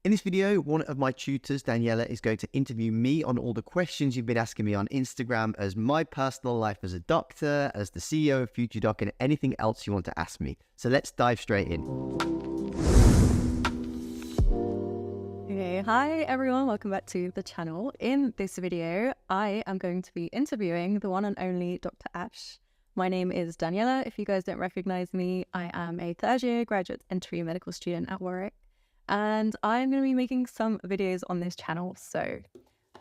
In this video, one of my tutors, Daniela, is going to interview me on all the questions you've been asking me on Instagram as my personal life as a doctor, as the CEO of FutureDoc, and anything else you want to ask me. So let's dive straight in. Okay, hi everyone, welcome back to the channel. In this video, I am going to be interviewing the one and only Dr. Ash. My name is Daniela. If you guys don't recognize me, I am a third-year graduate entry medical student at Warwick. And I'm going to be making some videos on this channel, so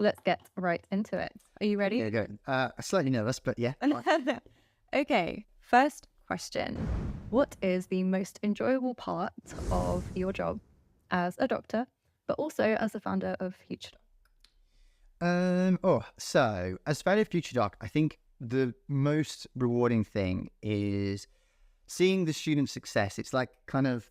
let's get right into it. Are you ready? Yeah, go. Slightly nervous, but yeah. Okay, first question. What is the most enjoyable part of your job as a doctor, but also as the founder of FutureDoc? So as founder of FutureDoc, I think the most rewarding thing is seeing the student success. It's like kind of,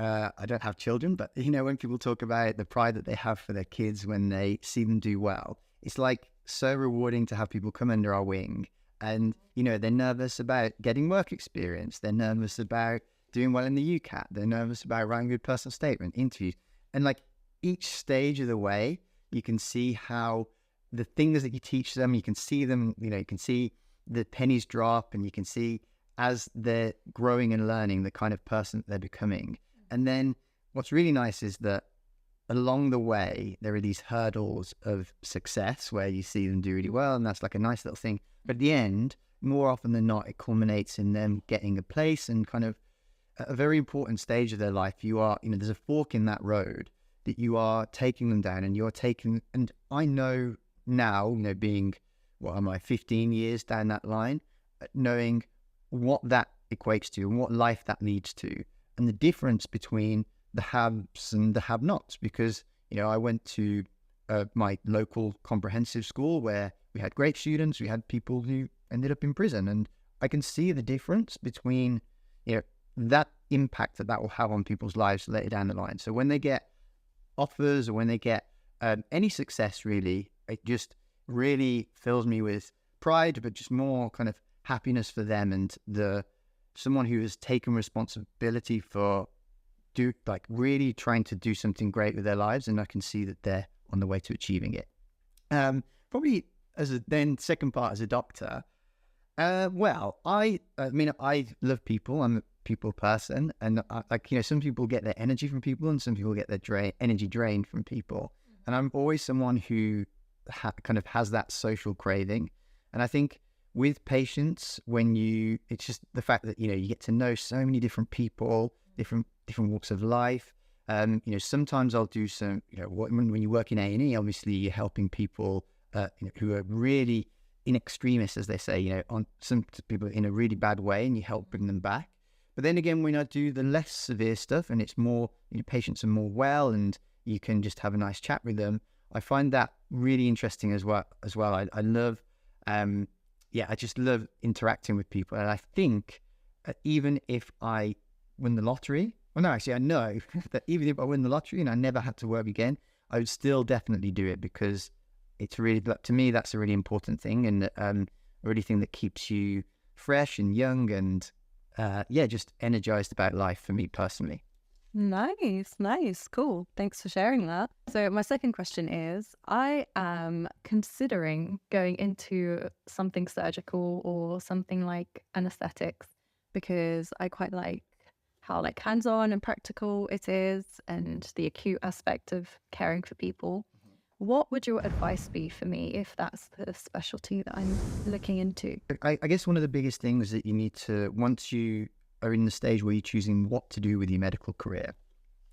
I don't have children, but when people talk about the pride that they have for their kids when they see them do well, it's like so rewarding to have people come under our wing and, they're nervous about getting work experience. They're nervous about doing well in the UCAT. They're nervous about writing a good personal statement, interviews. And like each stage of the way, you can see how the things that you teach them, you can see them, you can see the pennies drop, and you can see as they're growing and learning the kind of person they're becoming. And then what's really nice is that along the way, there are these hurdles of success where you see them do really well, and that's like a nice little thing. But at the end, more often than not, it culminates in them getting a place and kind of a very important stage of their life. You are, there's a fork in that road that you are taking them down, and you're taking, and I know now, being, 15 years down that line, knowing what that equates to and what life that leads to, and the difference between the haves and the have-nots. Because, I went to my local comprehensive school where we had great students, we had people who ended up in prison, and I can see the difference between, that impact that will have on people's lives later down the line. So when they get offers or when they get any success, really, it just really fills me with pride, but just more kind of happiness for them and someone who has taken responsibility for really trying to do something great with their lives, and I can see that they're on the way to achieving it. Probably second part as a doctor. I love people. I'm a people person, and some people get their energy from people, and some people get their energy drained from people. And I'm always someone who kind of has that social craving, and I think with patients, it's just the fact that, you get to know so many different people, different walks of life. Sometimes I'll do some, when you work in A&E, obviously you're helping people, who are really in extremis, as they say, on some people in a really bad way, and you help bring them back. But then again, when I do the less severe stuff and it's more, patients are more well and you can just have a nice chat with them, I find that really interesting as well. I love, I just love interacting with people. And I think even if I win the lottery, I know that even if I win the lottery and I never had to work again, I would still definitely do it, because it's really, to me, that's a really important thing, and a really thing that keeps you fresh and young and, just energized about life for me personally. Nice, cool. Thanks for sharing that. So my second question is, I am considering going into something surgical or something like anesthetics, because I quite like how hands-on and practical it is, and the acute aspect of caring for people. What would your advice be for me if that's the specialty that I'm looking into? I guess one of the biggest things that you need to, once you are in the stage where you're choosing what to do with your medical career,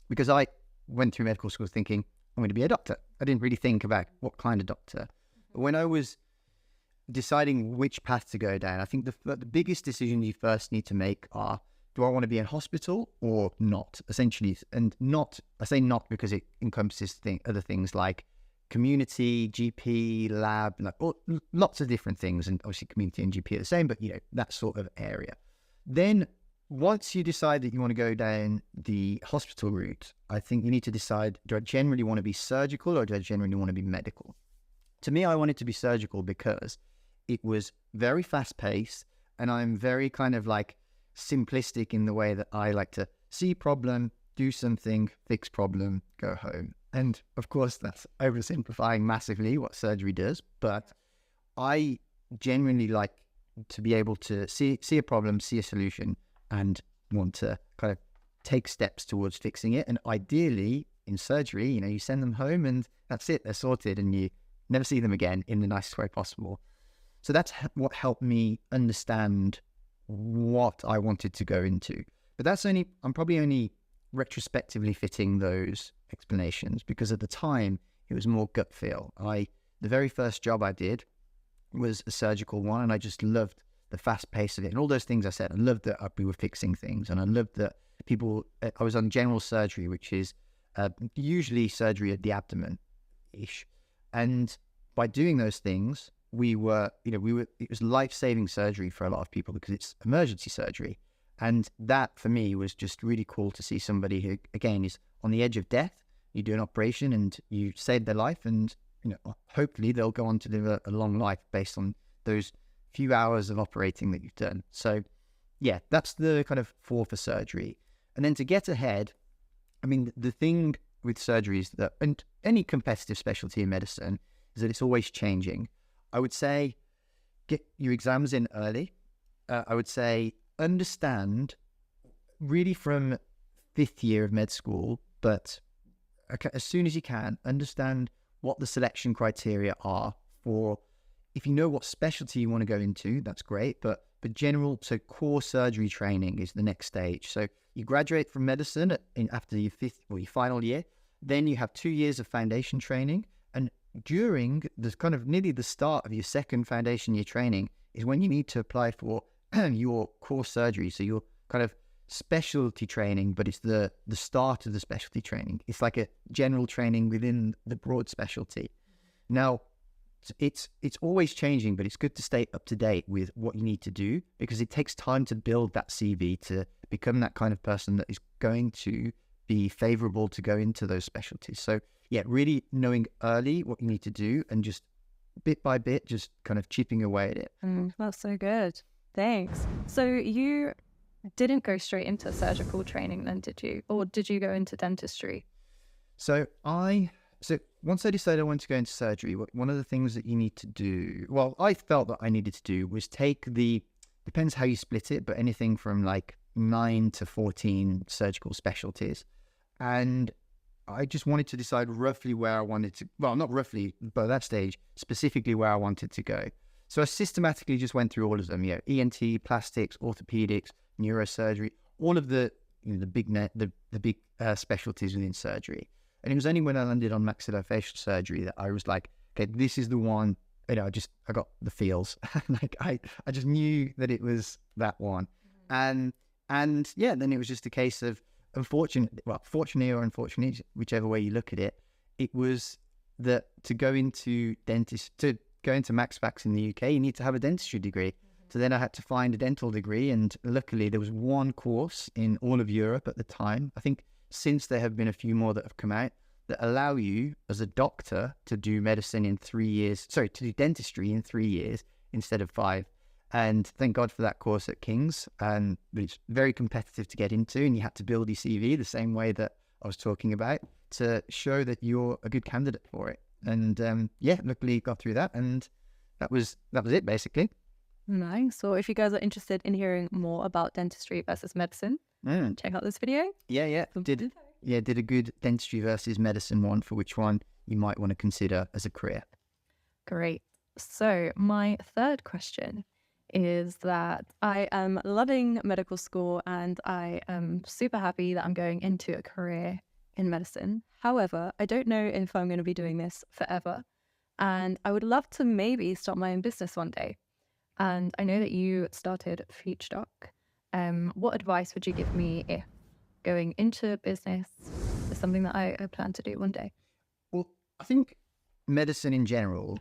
because I went through medical school thinking I'm going to be a doctor. I didn't really think about what kind of doctor. But when I was deciding which path to go down, I think the biggest decision you first need to make are, do I want to be in hospital or not? Essentially, and not, I say not because it encompasses other things like community, GP, lab, lots of different things, and obviously community and GP are the same, but that sort of area. Then once you decide that you want to go down the hospital route, I think you need to decide, do I generally want to be surgical or do I generally want to be medical? To me, I wanted to be surgical because it was very fast paced, and I'm very kind of simplistic in the way that I like to see problem, do something, fix problem, go home. And of course, that's oversimplifying massively what surgery does. But I genuinely like to be able to see a problem, see a solution, and want to kind of take steps towards fixing it. And ideally, in surgery, you send them home and that's it, they're sorted, and you never see them again in the nicest way possible. So that's what helped me understand what I wanted to go into. But I'm probably only retrospectively fitting those explanations, because at the time it was more gut feel. The very first job I did was a surgical one, and I just loved the fast pace of it and all those things I said. I loved that we were fixing things, and I loved that I was on general surgery, which is usually surgery at the abdomen-ish. And by doing those things, it was life-saving surgery for a lot of people because it's emergency surgery. And that for me was just really cool to see somebody who, again, is on the edge of death. You do an operation and you save their life, and hopefully they'll go on to live a long life based on those few hours of operating that you've done. So yeah, that's the kind of for surgery. And then to get ahead, I mean, the thing with surgery is that, and any competitive specialty in medicine, is that it's always changing. I would say get your exams in early. I would say understand really from 5th year of med school, but as soon as you can, understand what the selection criteria are for, if you know what specialty you want to go into, that's great, but general, so core surgery training is the next stage. So you graduate from medicine after your final year, then you have 2 years of foundation training, and during the kind of nearly the start of your second foundation year training is when you need to apply for your core surgery. So your kind of specialty training, but it's the start of the specialty training. It's like a general training within the broad specialty. Now, it's always changing, but it's good to stay up to date with what you need to do, because it takes time to build that CV to become that kind of person that is going to be favorable to go into those specialties. So yeah, really knowing early what you need to do and just bit by bit, just kind of chipping away at it. That's so good. Thanks. So you didn't go straight into surgical training then, did you? Or did you go into dentistry? So once I decided I wanted to go into surgery, one of the things that you need to do, well, I felt that I needed to do was depends how you split it, but anything from like 9 to 14 surgical specialties. And I just wanted to decide roughly where I wanted to, well, not roughly, but at that stage, specifically where I wanted to go. So I systematically just went through all of them, ENT, plastics, orthopedics, neurosurgery, all of the big specialties within surgery. And it was only when I landed on maxillofacial surgery that I was like, okay, this is the one. I got the feels. Like I just knew that it was that one. And yeah, then it was just a case of fortunately or unfortunately, whichever way you look at it, it was that to go into Max Fax in the UK, you need to have a dentistry degree. So then I had to find a dental degree, and luckily there was one course in all of Europe at the time. I think since there have been a few more that have come out that allow you as a doctor to do medicine in 3 years, to do dentistry in 3 years instead of 5. And thank God for that course at King's. And it's very competitive to get into, and you had to build your CV the same way that I was talking about to show that you're a good candidate for it. And luckily got through that, and that was it basically. Nice. So if you guys are interested in hearing more about dentistry versus medicine, check out this video. Yeah. Did a good dentistry versus medicine one, for which one you might want to consider as a career. Great. So my third question is that I am loving medical school, and I am super happy that I'm going into a career in medicine. However, I don't know if I'm going to be doing this forever, and I would love to maybe start my own business one day. And I know that you started FutureDoc. What advice would you give me if going into business is something that I plan to do one day? Well, I think medicine in general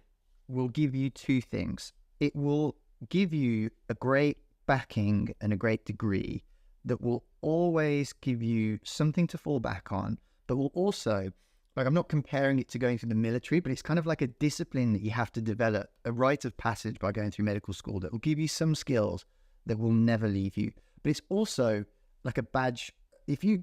will give you two things. It will give you a great backing and a great degree that will always give you something to fall back on, but will also, like, I'm not comparing it to going through the military, but it's kind of like a discipline that you have to develop, a rite of passage by going through medical school that will give you some skills that will never leave you. But it's also like a badge. If you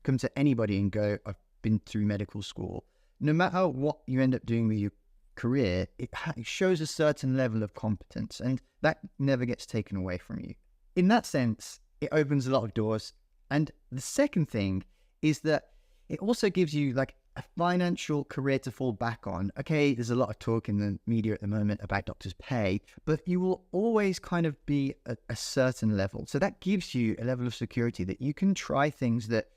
come to anybody and go, I've been through medical school. No matter what you end up doing with your career, it shows a certain level of competence, and that never gets taken away from you. In that sense, it opens a lot of doors. And the second thing is that it also gives you like a financial career to fall back on. Okay, there's a lot of talk in the media at the moment about doctors' pay, but you will always kind of be at a certain level. So that gives you a level of security that you can try things that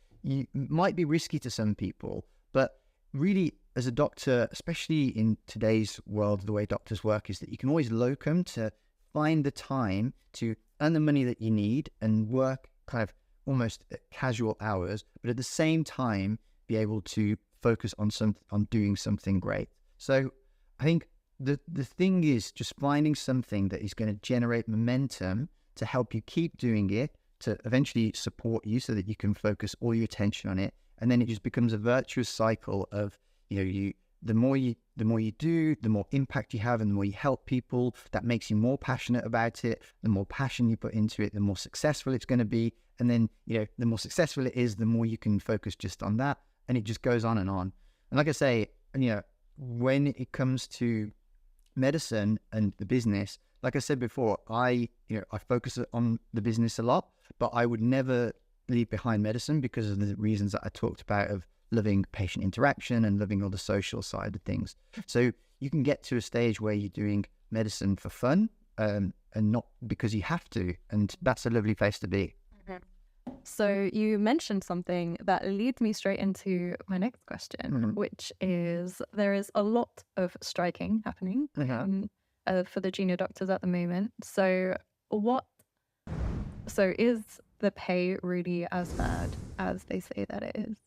might be risky to some people, but really, as a doctor, especially in today's world, the way doctors work is that you can always locum to find the time to earn the money that you need and work kind of almost at casual hours, but at the same time be able to focus on doing something great. So I think the thing is just finding something that is going to generate momentum to help you keep doing it, to eventually support you so that you can focus all your attention on it. And then it just becomes a virtuous cycle of, the more you do, the more impact you have, and the more you help people. That makes you more passionate about it. The more passion you put into it, the more successful it's going to be. And then, the more successful it is, the more you can focus just on that. And it just goes on and on. And like I say, when it comes to medicine and the business, like I said before, I focus on the business a lot, but I would never leave behind medicine because of the reasons that I talked about of loving patient interaction and loving all the social side of things. So you can get to a stage where you're doing medicine for fun and not because you have to. And that's a lovely place to be. So you mentioned something that leads me straight into my next question, which is there is a lot of striking happening for the junior doctors at the moment. So is the pay really as bad as they say that it is?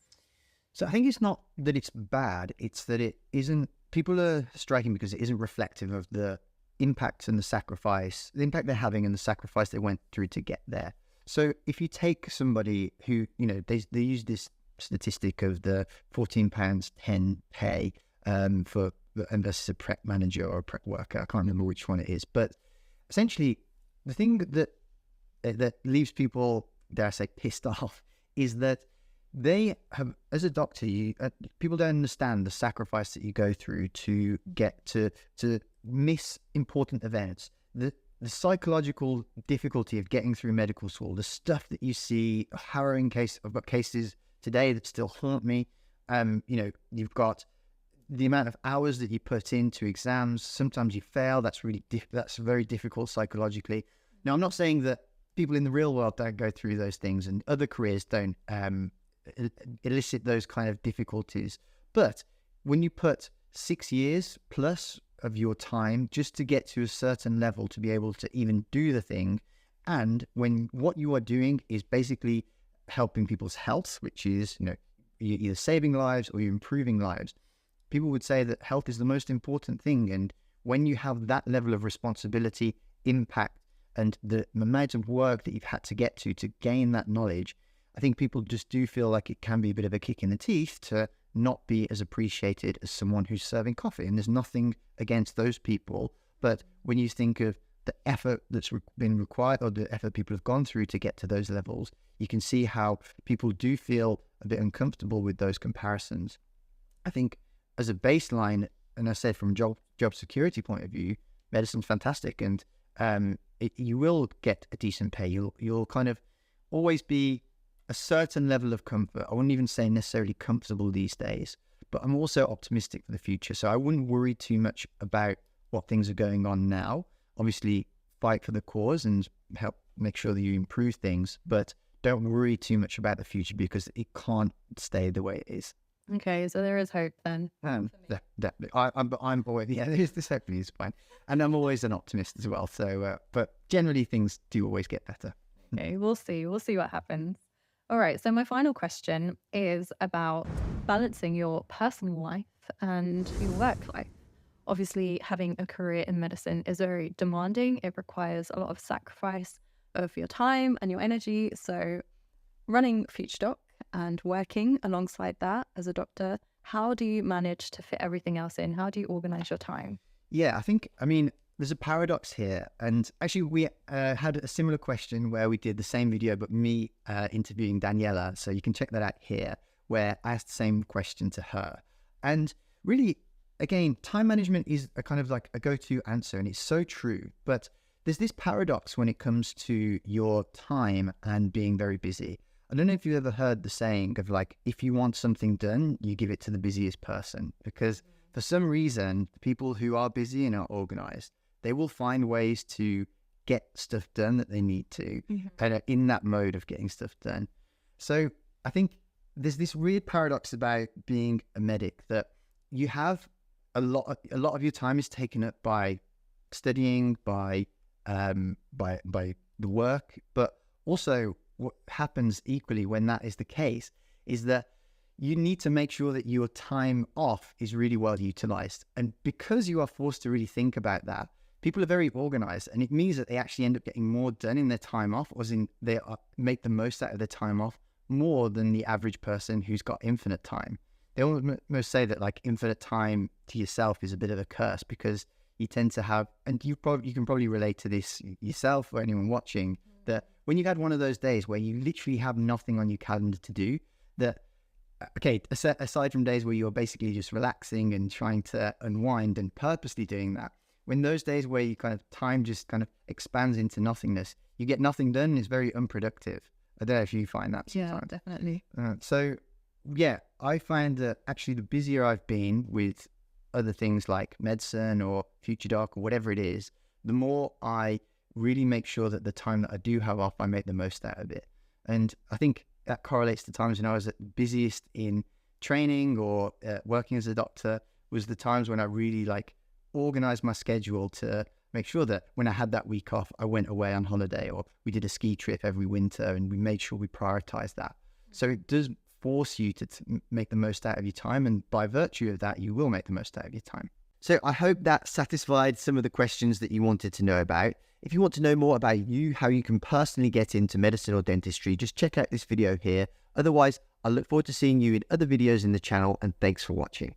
So I think it's not that it's bad, it's that it isn't, people are striking because it isn't reflective of the impact and the impact they're having and the sacrifice they went through to get there. So if you take somebody who, they use this statistic of the £14.10 pay for, and this is a prep manager or a prep worker, I can't remember which one it is, but essentially the thing that leaves people, dare I say, pissed off is that they have, as a doctor, people don't understand the sacrifice that you go through to get to miss important events. The psychological difficulty of getting through medical school, the stuff that you see, a harrowing case. I've got cases today that still haunt me. You've got the amount of hours that you put into exams. Sometimes you fail. That's very difficult psychologically. Now, I'm not saying that people in the real world don't go through those things and other careers don't elicit those kind of difficulties. But when you put 6 years plus of your time just to get to a certain level to be able to even do the thing, and when what you are doing is basically helping people's health, which is, you're either saving lives or you're improving lives, people would say that health is the most important thing. And when you have that level of responsibility, impact, and the amount of work that you've had to get to gain that knowledge, I think people just do feel like it can be a bit of a kick in the teeth to not be as appreciated as someone who's serving coffee. And there's nothing against those people. But when you think of the effort that's been required or the effort people have gone through to get to those levels, you can see how people do feel a bit uncomfortable with those comparisons. I think as a baseline, and I said from job security point of view, medicine's fantastic. And you will get a decent pay. You'll kind of always be a certain level of comfort. I wouldn't even say necessarily comfortable these days, but I'm also optimistic for the future. So I wouldn't worry too much about what things are going on now. Obviously, fight for the cause and help make sure that you improve things, but don't worry too much about the future because it can't stay the way it is. Okay, so there is hope then. Definitely. I'm always, this hopefully is fine. And I'm always an optimist as well. So, but generally things do always get better. Okay, we'll see. We'll see what happens. All right, so my final question is about balancing your personal life and your work life. Obviously, having a career in medicine is very demanding. It requires a lot of sacrifice of your time and your energy. So running FutureDoc and working alongside that as a doctor, how do you manage to fit everything else in? How do you organize your time? Yeah, I mean, there's a paradox here. And actually, we had a similar question where we did the same video, but me interviewing Daniela. So you can check that out here, where I asked the same question to her. And really, again, time management is a kind of like a go-to answer, and it's so true. But there's this paradox when it comes to your time and being very busy. I don't know if you've ever heard the saying of like, if you want something done, you give it to the busiest person. Because for some reason, people who are busy and are organized, they will find ways to get stuff done that they need to, and are in that mode of getting stuff done. So I think there's this weird paradox about being a medic, that you have a lot of your time is taken up by studying, by the work, but also what happens equally when that is the case is that you need to make sure that your time off is really well utilized. And because you are forced to really think about that, people are very organized, and it means that they actually end up getting more done in their time off, or they make the most out of their time off more than the average person who's got infinite time. They almost say that like infinite time to yourself is a bit of a curse, because you tend to have, and you can probably relate to this yourself or anyone watching, that when you've had one of those days where you literally have nothing on your calendar to do, that, okay, aside from days where you're basically just relaxing and trying to unwind and purposely doing that, when those days where you kind of time just kind of expands into nothingness, you get nothing done, and it's very unproductive. I don't know if you find that sometimes. Yeah, definitely. So yeah, I find that actually the busier I've been with other things like medicine or FutureDoc or whatever it is, the more I really make sure that the time that I do have off, I make the most out of it. And I think that correlates to times when I was at busiest in training or working as a doctor, was the times when I really like organized my schedule to make sure that when I had that week off, I went away on holiday, or we did a ski trip every winter, and we made sure we prioritized that. So it does force you to make the most out of your time, and by virtue of that, you will make the most out of your time. So I hope that satisfied some of the questions that you wanted to know about. If you want to know more about you, how you can personally get into medicine or dentistry, just check out this video here. Otherwise, I look forward to seeing you in other videos in the channel, and thanks for watching.